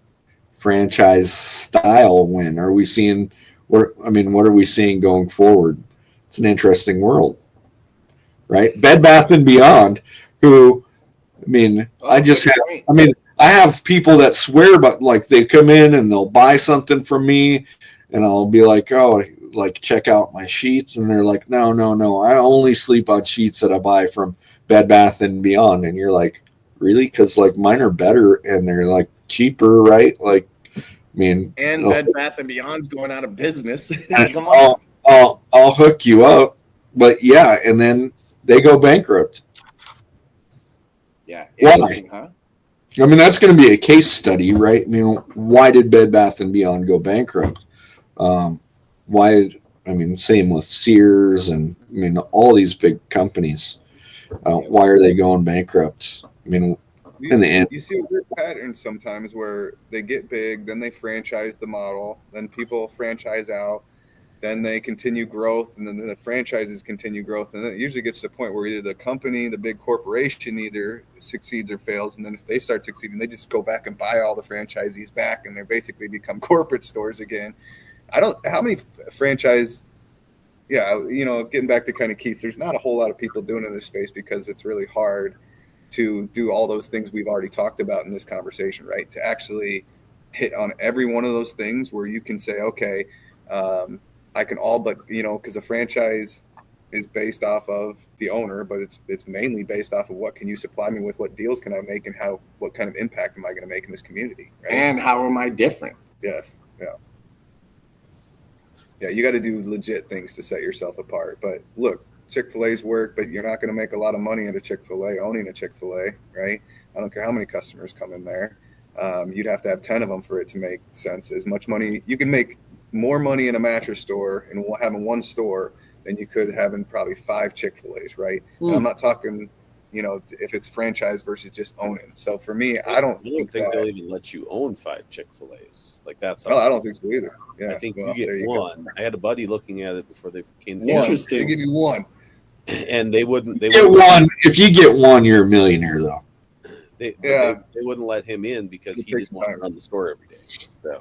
franchise style win? Are we seeing what are we seeing going forward? It's an interesting world. Right, Bed Bath and Beyond, who, I mean, I have people that swear, but like they come in and they'll buy something from me, and I'll be like, oh, like check out my sheets, and they're like, no, I only sleep on sheets that I buy from Bed Bath and Beyond, and you're like, really? Because like mine are better and they're like cheaper, right? Like, I mean, and Bed Bath and Beyond's going out of business. Come on, I'll hook you up, but yeah, and then they go bankrupt. Yeah. Why? Huh? I mean, that's going to be a case study, right? I mean, why did Bed Bath & Beyond go bankrupt? Why? I mean, same with Sears and, I mean, all these big companies. Why are they going bankrupt? I mean, in the end. You see a weird pattern sometimes where they get big, then they franchise the model, then people franchise out. then they continue growth, and then the franchises continue growth, and then it usually gets to the point where either the company, the big corporation, either succeeds or fails, and then if they start succeeding, they just go back and buy all the franchisees back, and they basically become corporate stores again. How many franchise, getting back to kind of Keith, there's not a whole lot of people doing in this space because it's really hard to do all those things we've already talked about in this conversation, right? To actually hit on every one of those things where you can say, okay, I can all but, because a franchise is based off of the owner, but it's mainly based off of what can you supply me with, what deals can I make, and what kind of impact am I going to make in this community, right? And how am I different? Yes. Yeah, you got to do legit things to set yourself apart. But look, Chick-fil-A's work, but you're not going to make a lot of money at a Chick-fil-A owning a Chick-fil-A, right? I don't care how many customers come in there. You'd have to have 10 of them for it to make sense. As much money, you can make more money in a mattress store and having one store than you could having probably 5 Chick-fil-A's, right? And I'm not talking, if it's franchise versus just owning. So for me, I don't think they'll even let you own 5 Chick-fil-A's. Like that's. No, I don't think so either. Yeah, I think you get one. I had a buddy looking at it before they came. Interesting. They give you one, and they wouldn't. They get one. If you get one, you're a millionaire, though. They wouldn't let him in because he didn't want to run the store every day. So.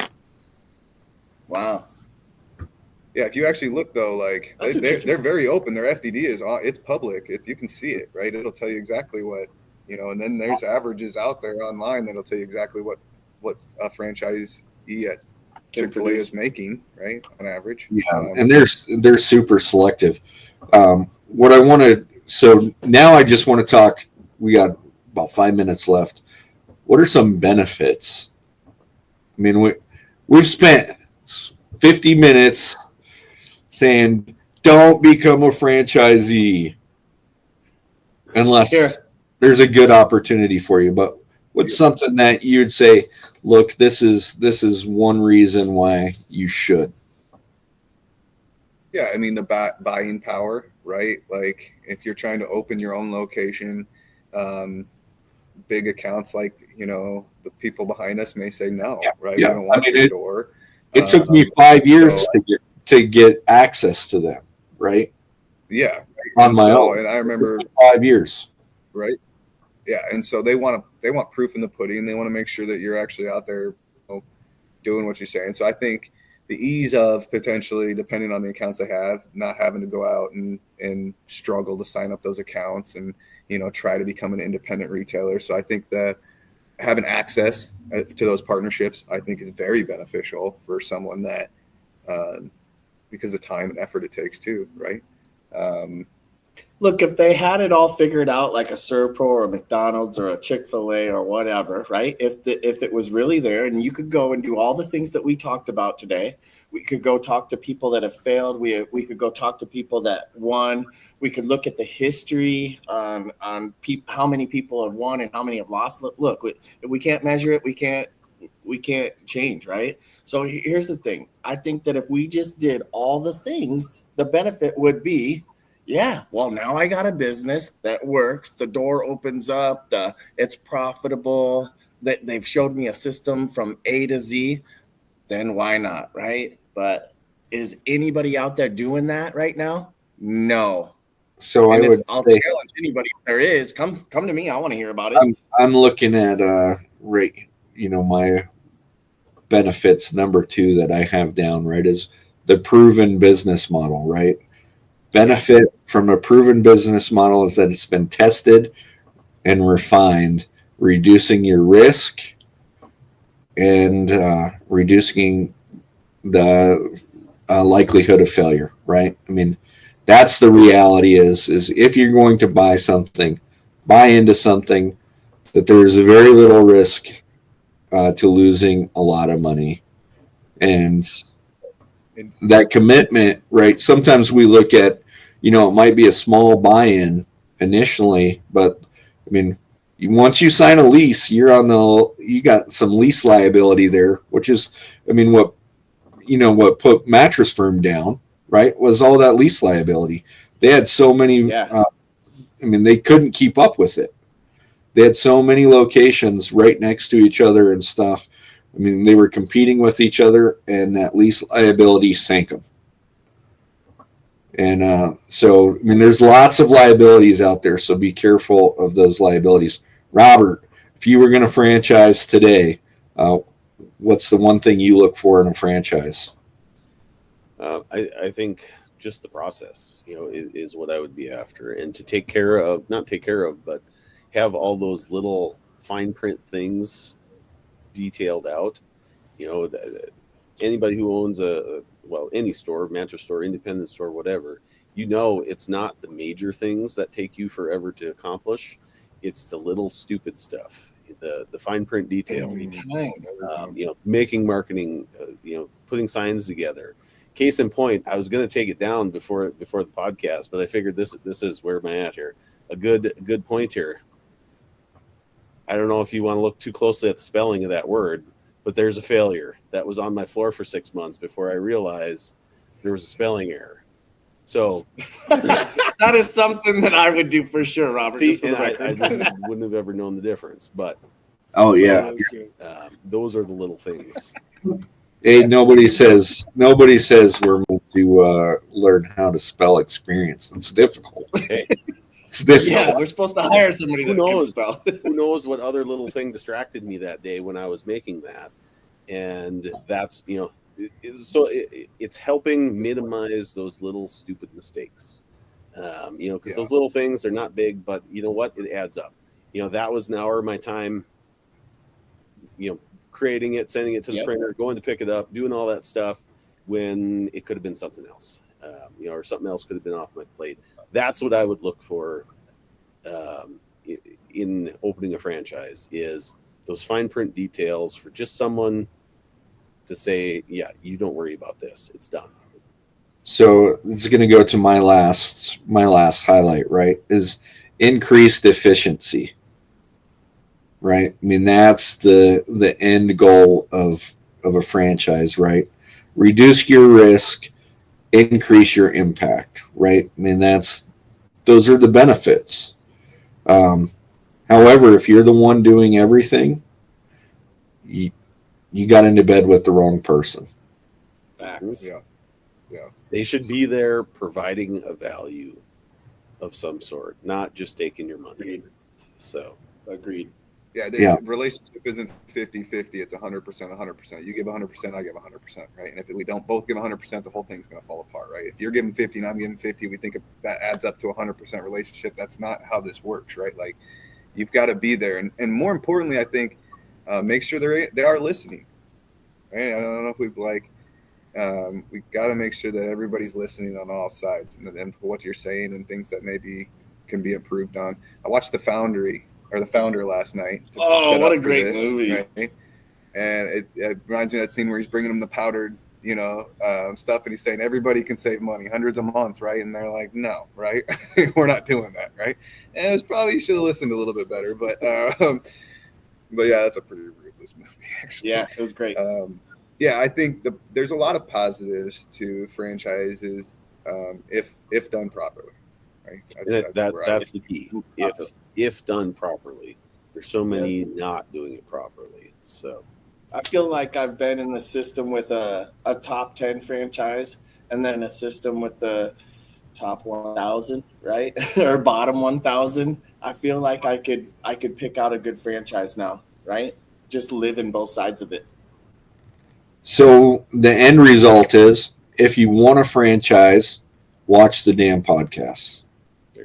Wow. Yeah, if you actually look though, like they're very open. Their FDD it's public. You can see it, right? It'll tell you exactly what, and then there's averages out there online that'll tell you exactly what a franchisee at Chick-fil-A is making, right, on average. Yeah, and they're super selective. What I want to, so now I just want to talk. We got about 5 minutes left. What are some benefits? I mean, we've spent 50 minutes saying don't become a franchisee unless there's a good opportunity for you. But what's something that you would say, look, this is one reason why you should? Yeah, I mean the buying power, right? Like if you're trying to open your own location, big accounts like the people behind us may say no, right? Yeah. We don't want your door. It took me 5 years to get access to them, right? Yeah, on my own. And I remember 5 years, right? Yeah, and so they want proof in the pudding. They want to make sure that you're actually out there doing what you're saying. So I think the ease of potentially, depending on the accounts they have, not having to go out and struggle to sign up those accounts and try to become an independent retailer. So I think that having access to those partnerships, I think, is very beneficial for someone that because of the time and effort it takes too, right? Look, if they had it all figured out, like a Serpro or a McDonald's or a Chick-fil-A or whatever, right? If it was really there, and you could go and do all the things that we talked about today, we could go talk to people that have failed. We could go talk to people that won. We could look at the history on how many people have won and how many have lost. Look, if we can't measure it, we can't change, right? So here's the thing. I think that if we just did all the things, the benefit would be, yeah, well, now I got a business that works. The door opens up. It's profitable. They've showed me a system from A to Z. Then why not, right? But is anybody out there doing that right now? No. So I'll challenge anybody if there is. Come to me. I want to hear about it. I'm looking at my benefits number 2 that I have down, right, is the proven business model, right? Benefit from a proven business model is that it's been tested and refined, reducing your risk and reducing the likelihood of failure, right? I mean, that's the reality is if you're going to buy into something, that there's a very little risk to losing a lot of money. And that commitment, right? Sometimes we look at, it might be a small buy-in initially, but I mean, once you sign a lease, you got some lease liability there, which is, I mean, what put Mattress Firm down, right, was all that lease liability. They had so many, they couldn't keep up with it. They had so many locations right next to each other and stuff. I mean, they were competing with each other, and that lease liability sank them. And so, I mean, there's lots of liabilities out there, so be careful of those liabilities. Robert, if you were going to franchise today, what's the one thing you look for in a franchise? I think just the process, is what I would be after, and to take care of, not take care of, but have all those little fine print things detailed out. Anybody who owns any store, mattress store, independent store, whatever, it's not the major things that take you forever to accomplish. It's the little stupid stuff, the fine print detail, making marketing, putting signs together. Case in point, I was going to take it down before the podcast, but I figured this is where am I at here? A good point here. I don't know if you want to look too closely at the spelling of that word, but there's a failure that was on my floor for 6 months before I realized there was a spelling error. So that is something that I would do for sure, Robert. See, and I wouldn't have ever known the difference, but those are the little things. Hey, nobody says we're going to learn how to spell experience. It's difficult. Hey. It's difficult. Yeah, we're supposed to hire somebody that can spell. Who knows what other little thing distracted me that day when I was making that, and that's it's helping minimize those little stupid mistakes. Because those little things are not big, but you know what? It adds up. That was an hour of my time. Creating it, sending it to the printer, going to pick it up, doing all that stuff when it could have been something else, or something else could have been off my plate. That's what I would look for in opening a franchise, is those fine print details for just someone to say, yeah, you don't worry about this. It's done. So this is going to go to my last highlight, right, is increased efficiency. Right. I mean, that's the end goal of a franchise, right? Reduce your risk, increase your impact, right? I mean, those are the benefits. However, if you're the one doing everything, you got into bed with the wrong person. Facts. Yeah. They should be there providing a value of some sort, not just taking your money. So, agreed. Yeah, the relationship isn't 50-50. It's 100%, 100%. You give 100%, I give 100%, right? And if we don't both give 100%, the whole thing's going to fall apart, right? If you're giving 50 and I'm giving 50, we think that adds up to a 100% relationship. That's not how this works, right? Like, you've got to be there. And more importantly, I think, make sure they are listening, right? I don't know if we got to make sure that everybody's listening on all sides and for what you're saying and things that maybe can be improved on. I watched The Founder last night. Oh, what a great movie. Right? And it reminds me of that scene where he's bringing them the powdered, stuff, and he's saying everybody can save money, hundreds a month, right? And they're like, no, right? We're not doing that, right? And it was probably, you should have listened a little bit better, but yeah, that's a pretty ruthless movie, actually. Yeah, it was great. I think there's a lot of positives to franchises if done properly. Right? That's the key. If done properly. There's so many not doing it properly. So I feel like I've been in the system with a top 10 franchise and then a system with the top 1,000, right? Or bottom 1,000. I feel like I could pick out a good franchise now, right? Just live in both sides of it. So the end result is, if you want a franchise, watch the damn podcasts.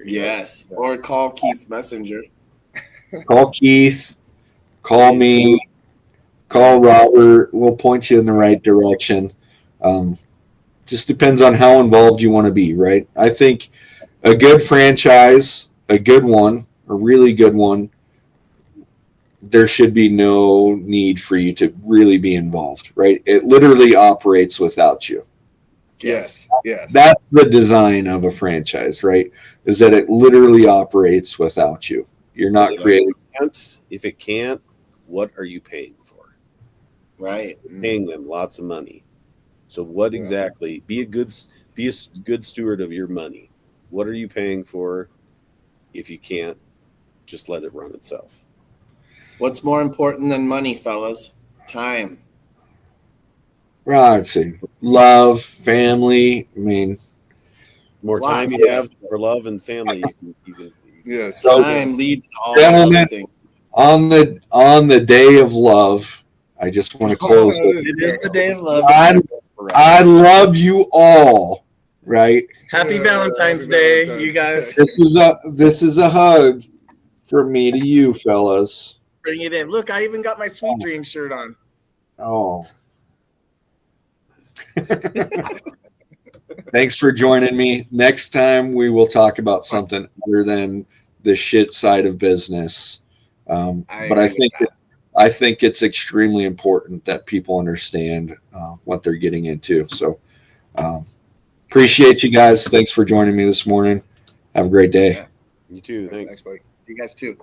Yes, or call Keith Messenger. Call Keith, call me, call Robert. We'll point you in the right direction. Just depends on how involved you want to be, right? I think a good franchise, a good one, a really good one, there should be no need for you to really be involved, right? It literally operates without you. Yes. That's the design of a franchise, right? Is that it literally operates without you. You're not creating. If it can't, what are you paying for? Right. You're paying them lots of money. So what exactly? Be a good steward of your money. What are you paying for? If you can't, just let it run itself. What's more important than money, fellas? Time. Well, I'd say love, family. I mean, More Wow. time you have for love and family, you can Yes. So, Time leads to all gentlemen, other things. on the day of love, I just want to close with It is the day of love. I love you all, right? Happy Yeah, Valentine's happy Day, Valentine's you guys. Day. This is a hug from me to you, fellas. Bring it in. Look, I even got my Sweet Dream shirt on. Oh. Thanks for joining me. Next time we will talk about something other than the shit side of business. But I think it's extremely important that people understand what they're getting into. So appreciate you guys. Thanks for joining me this morning. Have a great day. Yeah. You too. Thanks. Thanks, buddy. You guys too.